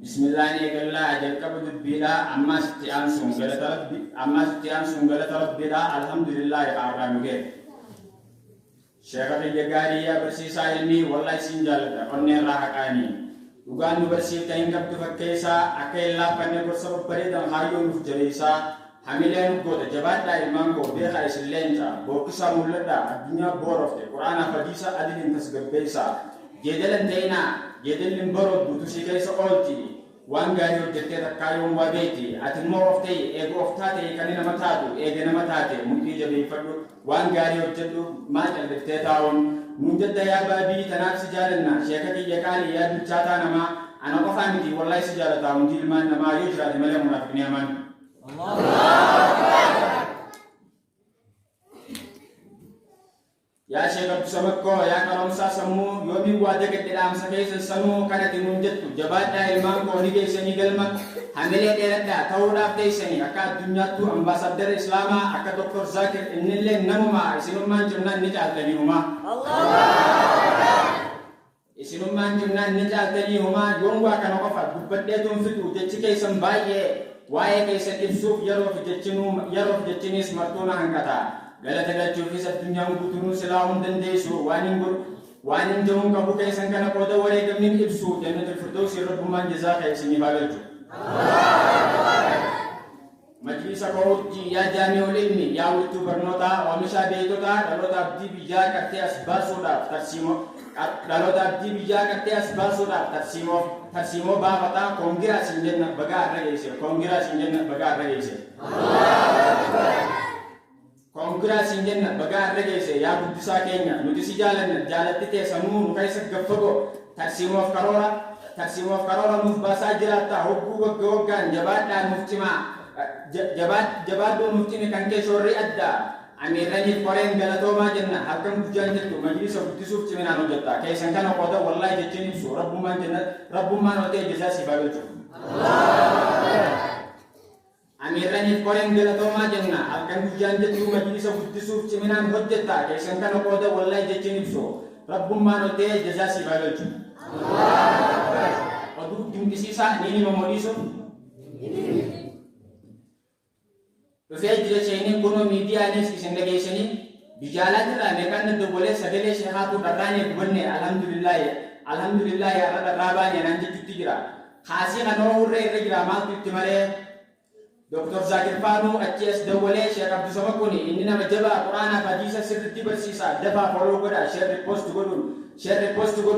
bismillah ni galla ajal kabud bila amma isti'an sungala rabbida alhamdulillah aramuge syekh al-jagariya bersisa ini wallahi sinjal onne rahakani ugan bersih taingkap tu fakesa akela panne ko sabab pare dan hayo nu jarisa hamilen ko da jabata imam ko be khay silenta bo kisa mulada dunya borofte qur'ana hadisa adilin tasgabbesa jedelan deina jedelin borod butu sikaysa olti wangani jette kayo wabeti atin morofte ego oftate kanina matatu ege na matate mumti jabe fadu wangani jettu ma jalde tawon mujadda ya babi tanafsi jalanna shekati yakali ya duchata nama ana ko famiti wallahi sijarata mudil man nama yujra de mala munafiqin yaman Allahu akbar ya shekatu samakko ya karam sa samu yomi wade ke tilam sakay sanu kana tinunjattu jabata imam ko ni seni galma hamile derada tawda taysani aka dunya tu ambassador islama aka dr zakir innille namma isinumman junnan ni jaltani huma isinumman junnan ni jaltani huma yongwa kana ko fa dubbe tum fitu je cike sambaye waye kay sakif suf yaro fi jechini smartona hankata galata gachu fi sa dunya ngutunu salamun dandesu wanin jom kabu kay sankana ko da wale gamnin ibsu jannatul firdaus rabbuman jazaka isini bagalju majlis qawti ya jami'ul ilmi ya wutu barnota wa mishabetota dalota abdi bija karte asbasoda dalota abdi bija karte asbasoda tarsimo babata kongira sinjenna baga ragese kongira sinjenna baga ragese ya buddisa kenya nudisi jalan jalatti te samu kaisa gaffago tarsimo karora mufbasa jirata hoggu waggan jabata muftima jabat muftini kanke shorri adda amirani koren galatoma janna hakam bujan jettu majlis budisuf cimena no jatta kay sankana qoda wallahi jetini su rabbuman ote jazasi bagalchu amirani koren galatoma janna hakam bujan jettu majlis budisuf cimena no jatta kay sankana qoda wallahi jetini su rabbuman ote jazasi bagalchu odu dimdisi sa nini momodiso Rufai ini kuno media ni sendiri sini bijalan tu lah mereka nanti boleh segala sehat tu datanya bukannya alhamdulillah ya ada rabanya nanti cuti kira hasil kan orang kira mal tu cemare Dr. Zakir Fanu ACS boleh Syekh Abdul Somad Kuni ini nama jaba Quran apa hadis sirri bersisa dapat follow kita share repost tu